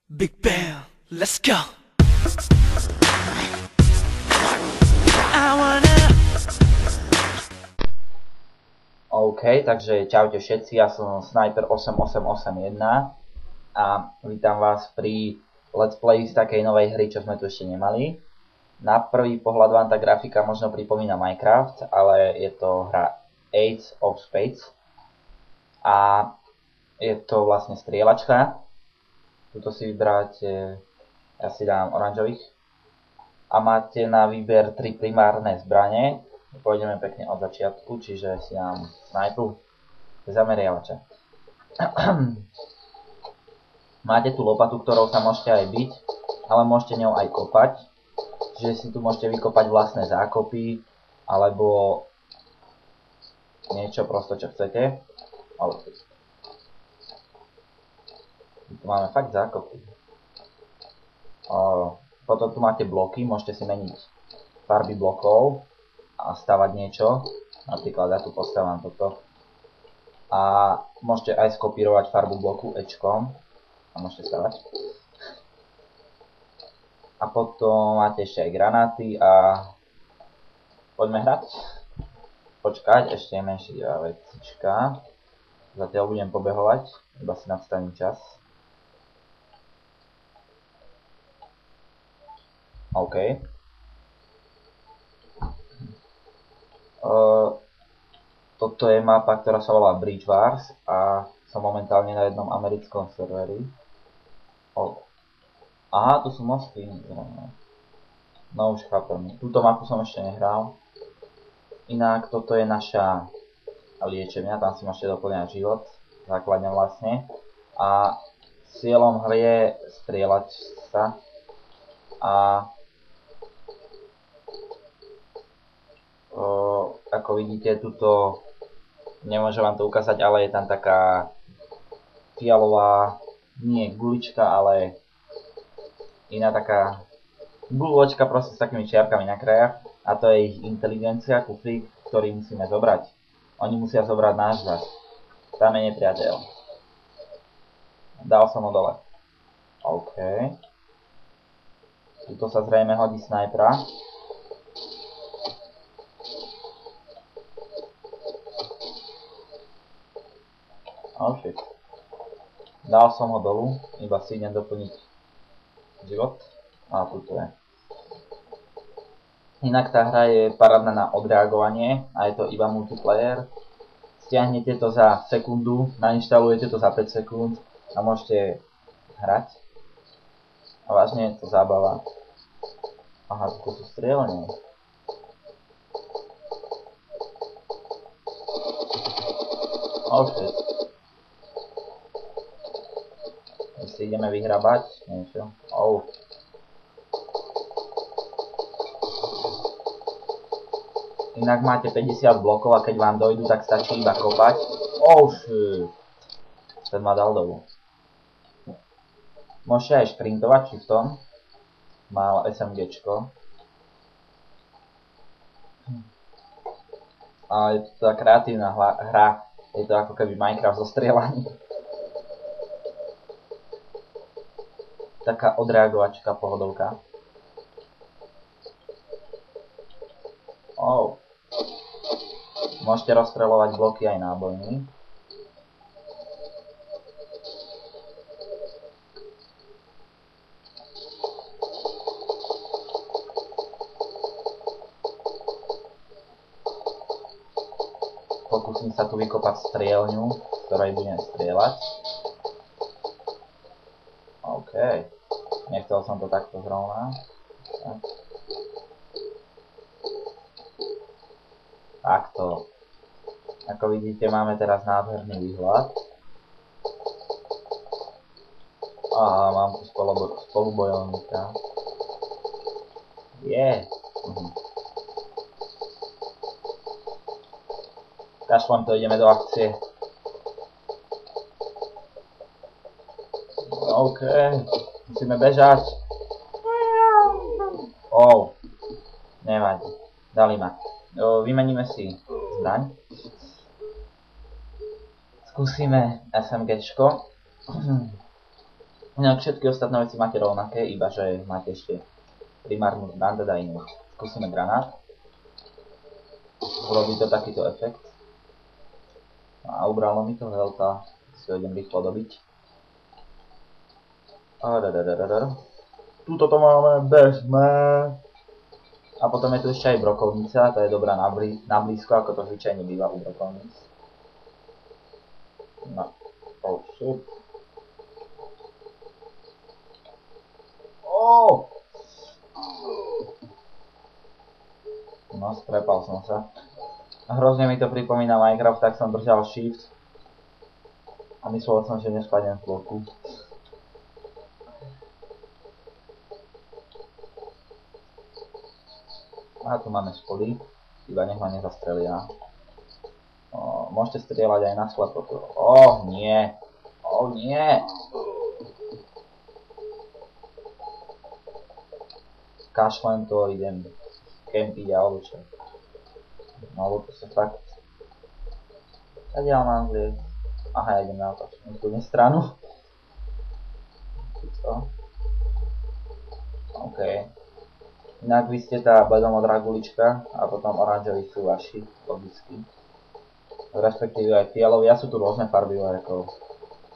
Big Bang, let's go. I wanna... OK, takže čaute všetci, ja som Sniper 8881 a vítam vás pri Let's Play z takej novej hry, čo sme tu ešte nemali. Na prvý pohľad vám tá grafika možno pripomína Minecraft, ale je to hra Ace of Spades a je to vlastne strieľačka. Tuto si vyberáte, ja si dám oranžových a máte na výber 3 primárne zbrane. Pôjdeme pekne od začiatku, čiže si dám snajpu zameriavača. Máte tu lopatu, ktorou sa môžete aj biť, ale môžete ňou aj kopať. Čiže si tu môžete vykopať vlastné zákopy, alebo niečo prosto, čo chcete. Tu máme fakt zákopy. Potom tu máte bloky, môžete si meniť farby blokov a stavať niečo. Napríklad ja tu postavám toto. A môžete aj skopírovať farbu bloku Ečkom. A môžete stavať. A potom máte ešte aj granáty a poďme hrať. Počkať, ešte je menšia vecička. Zatiaľ budem pobehovať, iba si nastavím čas. OK. Toto je mapa, ktorá sa volá Bridge Wars a som momentálne na jednom americkom serveri. Aha, tu sú mosty. No už chápem. Túto mapu som ešte nehral. Inak toto je naša liečebňa, tam si môžete doplňať život. Základňa vlastne. A cieľom hry je strieľať sa. A ako vidíte, tuto nemôžem vám to ukázať, ale je tam taká fialová, nie gulička, ale iná taká guločka proste s takými čiarkami na krajach. A to je ich inteligencia, kufrík, ktorý musíme zobrať. Oni musia zobrať náš zas. Tam je nepriateľ. Dal som ho dole. OK. Tuto sa zrejme hodí snajpera. Oh shit. Dal som ho dolu, iba si idem doplniť život. A tuto je. Inak tá hra je parádna na odreagovanie a je to iba multiplayer. Stiahnete to za sekundu, nainštalujete to za 5 sekúnd a môžete hrať. A vážne je to zábava. Aha, tu sú strieľne. Oh shit. Si ideme vyhrabať niečo. Inak máte 50 blokov a keď vám dojdu, tak stačí iba kopať. Shit. Ten ma dal dolu. Môžete aj šprintovať shiftom. Mal SMGčko. A je to tá kreatívna hra. Je to ako keby Minecraft zo strieľaní. Taká odreagovačka, pohodovka. Môžete rozstreľovať bloky aj nábojmi. Pokúsim sa tu vykopať strieľňu, z ktorej budem strieľať. OK. Nechcel som to takto zrovna. Takto. Ako vidíte, máme teraz nádherný výhľad. Aha, mám tu spolubojovníka. Kašlem to, ideme do akcie. OK. Musíme bežať. Nevadí. Dali ma. Vymeníme si zbraň. Skúsime SMGčko. Inak všetky ostatné veci máte rovnaké, iba že máte ešte primárnu zbraň, teda inú. Skúsime granát. Urobí to takýto efekt. A ubralo mi to health, si ho idem rýchlo dobiť. Tuto to máme bezme. A potom je tu ešte aj brokovnica, to je dobrá na blízko, ako to zvyčajne býva u brokovnic. No, oh shit. Oh! No, sprepal som sa. Hrozne mi to pripomína Minecraft, tak som držal shift. A myslel som, že nespadnem z bloku. A tu máme schody, iba nech ma nezastrelia. Môžete strieľať aj na slepo. Nie. Nie. Kašlem to, idem kempiť alebo čo. No lebo to sa fakt... Kadiaľ mám zliezť? Aha, ja idem na opačnú stranu. Co? OK. Inak vy ste tá bledomodrá gulička a potom oranžoví sú vaši, logicky. Respektíve aj fialoví, ja sú tu rôzne farby ako,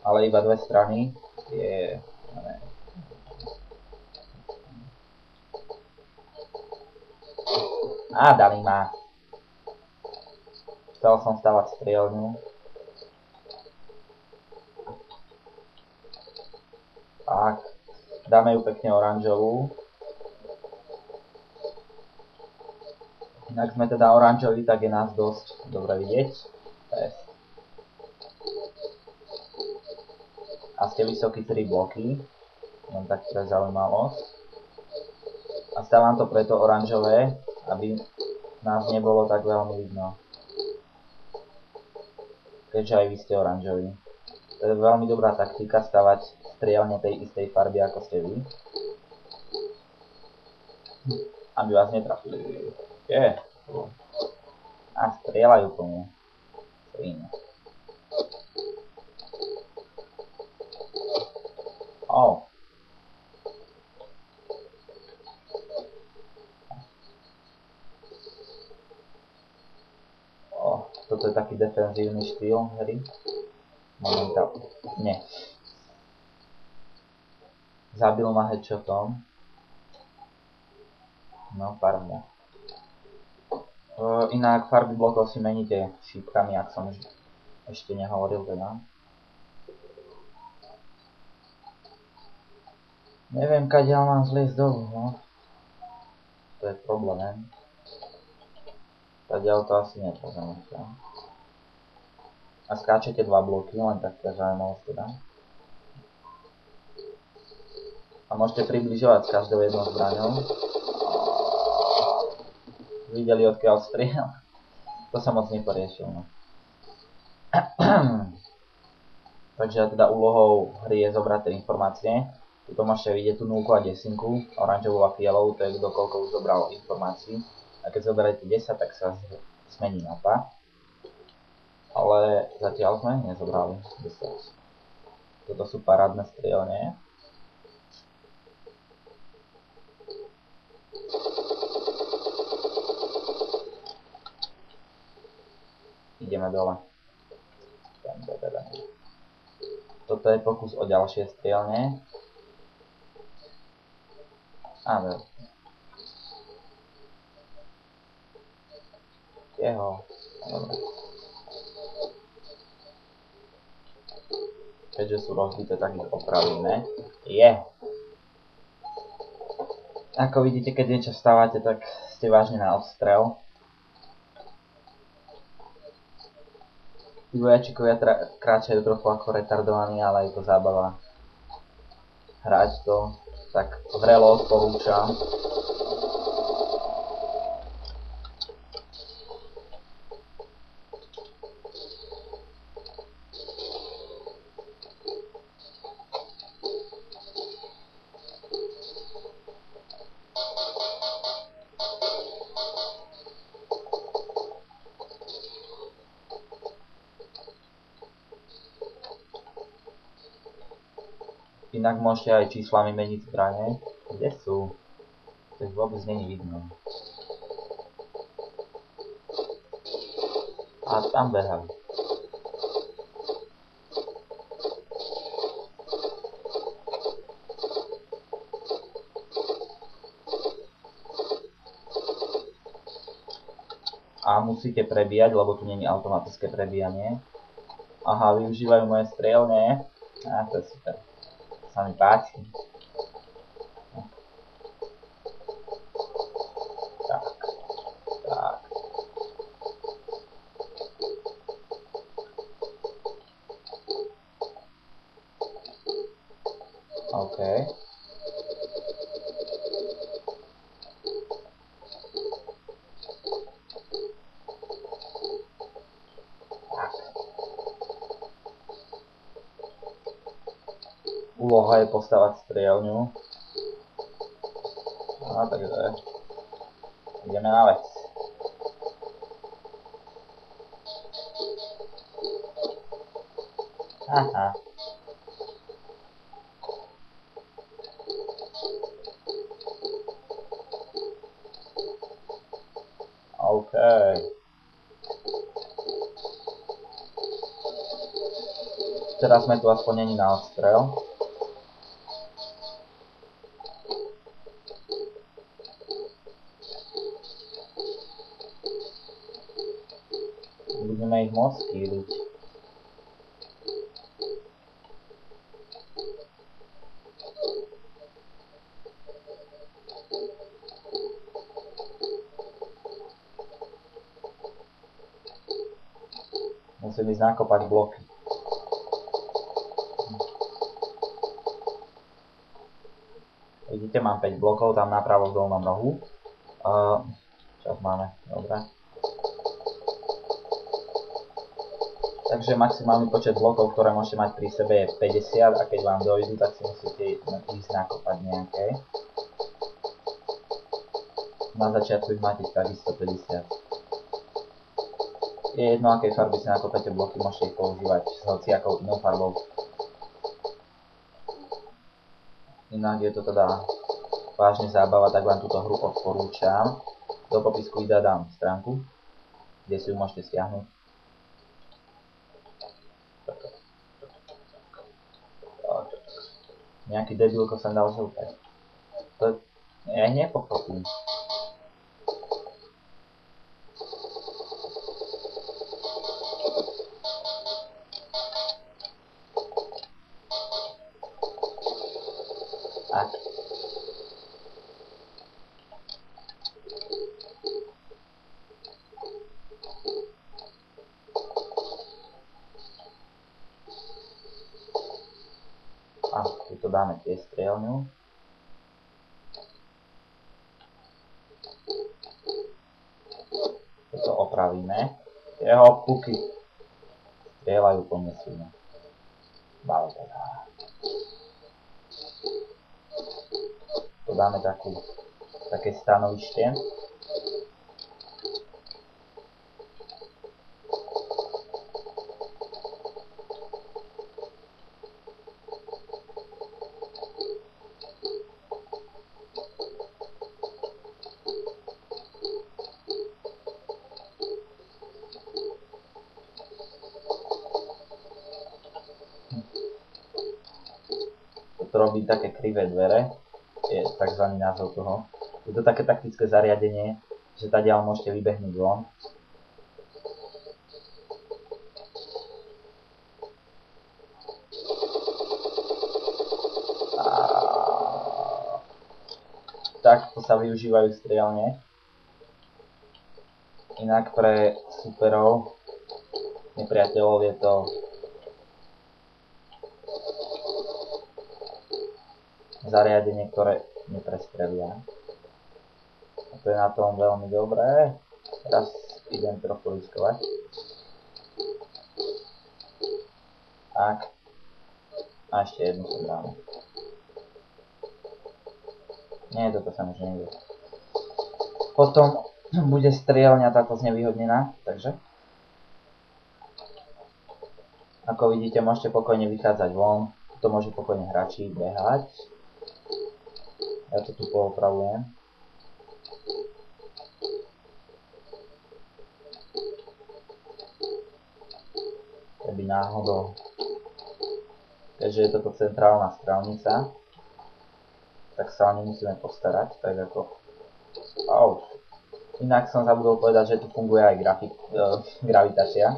ale iba dve strany je... Dali ma. Chcel som stavať strielňu. Tak, dáme ju pekne oranžovú. Inak sme teda oranžoví, tak je nás dosť dobre vidieť. A ste vysokí 3 bloky. Len tak pre zaujímavosť. A stávam to preto oranžové, aby nás nebolo tak veľmi vidno. Keďže aj vy ste oranžoví. To je veľmi dobrá taktika stavať strielne tej istej farby ako ste vy. Aby vás netrafili. A strieľajú po mne. Iné. Toto je taký defenzívny štýl hry. Momentálne. Nie. Zabil ma headshotom. No, farba. Inak farby blokov si meníte šípkami, ak som ešte nehovoril teda. Neviem, kadiaľ mám zliezť dolu, no. To je problém. Kadiaľ to asi nepoznáme. A skáčete 2 bloky, len taká zaujímavosť teda. A môžete približovať s každou jednou zbraňou. Videli, odkiaľ striel? To sa moc neporiešil, no. Takže teda úlohou hry je zobrať tie informácie. Tu môžete vidieť tú 0 a 10, oranžovú a fialovú, to je kto koľko už zobral informácií. A keď zoberiete 10, tak sa zmení mapa. Ale zatiaľ sme nezobrali 10. Toto sú parádne strielne. Ideme dole. Toto je pokus o ďalšie strielne. Áno. Jeho. Dobre. Keďže sú rozbité, tak ich opravíme. Ako vidíte, keď niečo stávate, tak ste vážne na odstrel. Tí vojačikovia kráčajú trochu ako retardovaní, ale je to zábava hrať to. Tak vrelo odporúčam. Inak môžete aj číslami meniť zbrane. Kde sú? To ich vôbec není vidno. A tam behali. A musíte prebíjať, lebo tu není automatické prebíjanie. Aha, využívajú moje strelne. Á, to je super. To sa mi páči. Tak. Tak. OK. Úloha je postavať strieľňu. No, takže ideme na vec. Aha. OK. Teraz sme tu aspoň není na odstrel. Budeme ich môcť skýliť. Musím ísť nakopať bloky. Vidíte, mám 5 blokov tam napravo v dolnom rohu. Čas máme, dobre. Takže maximálny počet blokov, ktoré môžete mať pri sebe je 50 a keď vám dojdu, tak si musíte ísť nakopať nejaké. Na začiatku ich máte takisto 50. Je jedno, akej farby si nakopete bloky, môžete ich používať s hociakou inou farbou. Inak je to teda vážne zábava, tak vám túto hru odporúčam. Do popisku videa dám stránku, kde si ju môžete stiahnuť. Nejaký debilko som dal žlté. To ja nepochopím. Tak. A tu dáme tiež strieľňu. Toto opravíme. Jeho puky strieľajú po mne silno. Tu dáme také stanovište. To robí také krivé dvere, je takzvaný názov toho. Je to také taktické zariadenie, že tadiaľ môžete vybehnúť von. Takto sa využívajú strieľne. Inak pre superov, nepriateľov je to zariadenie, ktoré neprestrelia. A to je na tom veľmi dobré. Teraz idem trochu riskovať. Tak. A ešte jednu som dáme. Nie, toto sa už nejde. Potom bude strieľňa táto znevýhodnená, takže. Ako vidíte, môžete pokojne vychádzať von. to môžu pokojne hráči behať. Ja to tu poopravujem. Keby náhodou, keďže je toto centrálna strelnica, tak sa o ne musíme postarať, tak ako... Inak som zabudol povedať, že tu funguje aj gravitácia.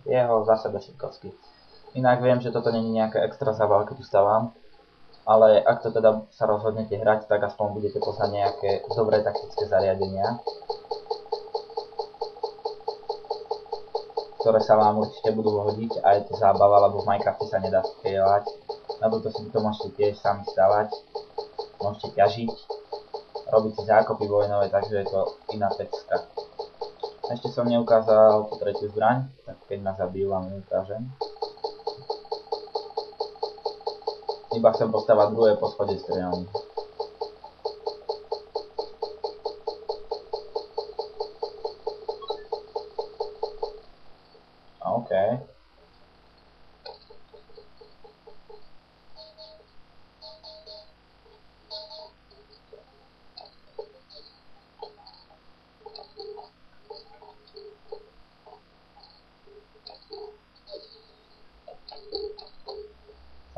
Jeho zase bezšetkovský. Inak viem, že toto není nejaká extra zábava, keď tu stávam, ale ak to teda sa rozhodnete hrať, tak aspoň budete poznať nejaké dobré taktické zariadenia, ktoré sa vám určite budú hodiť a je to zábava, lebo v Minecrafte sa nedá strieľať. Na toto si to môžete tiež sami stavať, môžete ťažiť, robiť si zákopy vojnové, takže je to iná pecka. Ešte som neukázal tú tretiu zbraň, tak keď ma zabijú, vám ju ukážem. Iba chcem postavať druhé poschodie strieľny. OK.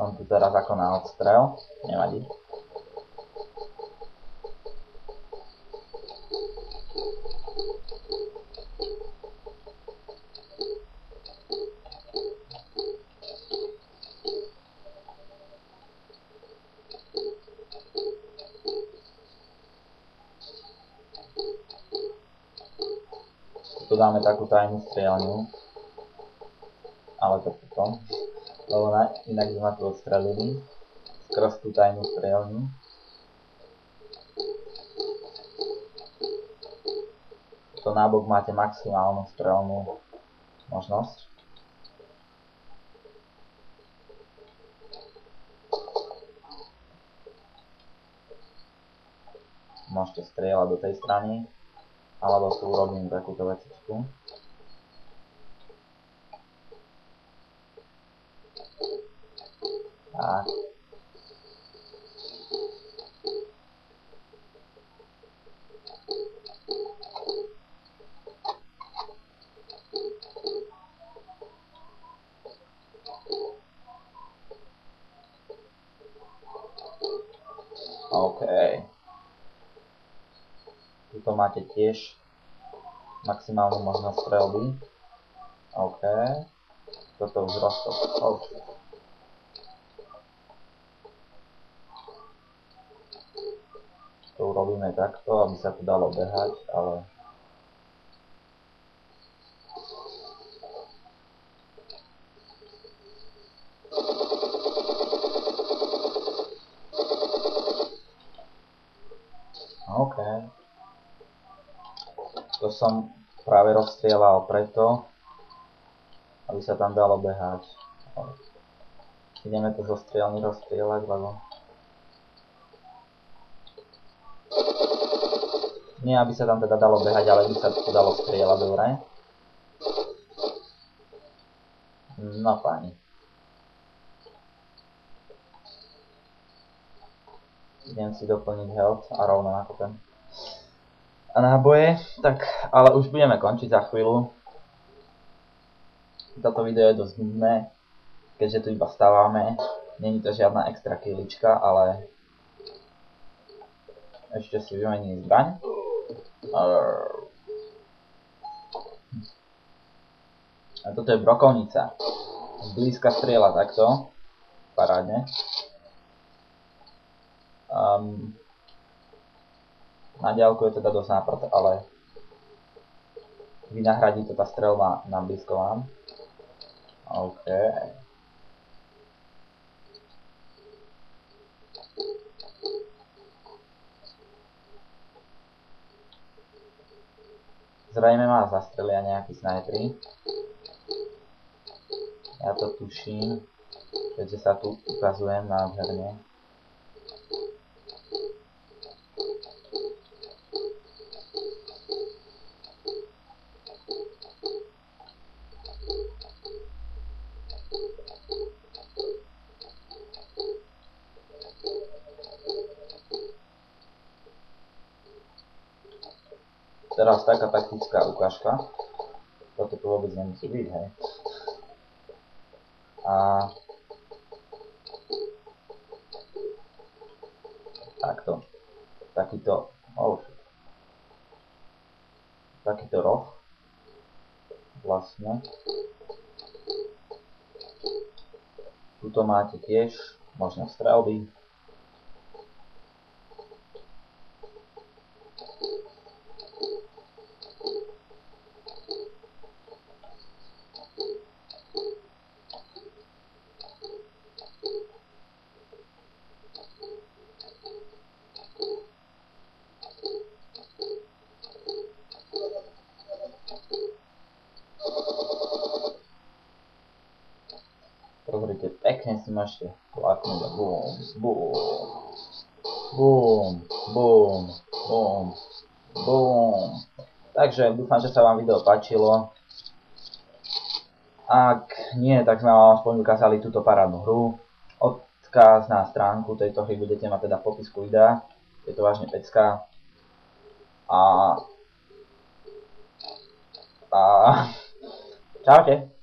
Som tu teraz ako na odstrel, nevadí. Tu dáme takú tajnú strieľňu, ale to potom, lebo inak by ma tu odstrelili skrz tú tajnú strieľňu. To nábok máte maximálnu strelnú možnosť. Môžete strieľať do tej strany, alebo tu urobím takúto vecičku. Tak. OK. Tuto máte tiež maximálnu možnosť strelby. OK. Toto už rostlo. To urobíme takto, aby sa tu dalo behať, ale... OK. To som práve rozstrieľal preto, aby sa tam dalo behať. Ideme to zo strieľny rozstrieľať, lebo... Nie, aby sa tam teda dalo behať, ale aby sa to dalo strieľať, dobre? No fajn. Idem si doplniť health a rovno nakopem. A náboje, tak, ale už budeme končiť za chvíľu. Toto video je dosť nudné, keďže tu iba stávame. Není to žiadna extra kilička, ale... Ešte si vymením zbraň. A toto je brokovnica. Zblízka strieľa takto. Parádne. Na diaľku je teda dosť náprd, ale vynahradí to tá strelba na blízko vám. OK. Zrejme ma zastrelia nejakí snajperi. Ja to tuším, keďže sa tu ukazujem nádherne. teraz taká taktická ukážka. Toto tu vôbec nemusí byť, hej. A takto. Takýto roh. Vlastne. Tuto máte tiež možnosť strelby. Pozrite, pekne si môžete klaknúť a bum, bum, bum, bum, bum, bum. Takže dúfam, že sa vám video páčilo. Ak nie, tak sme vám aspoň ukázali túto parádnu hru. Odkaz na stránku tejto hry budete mať teda v popisku videa. Je to vážne pecka. A čaute.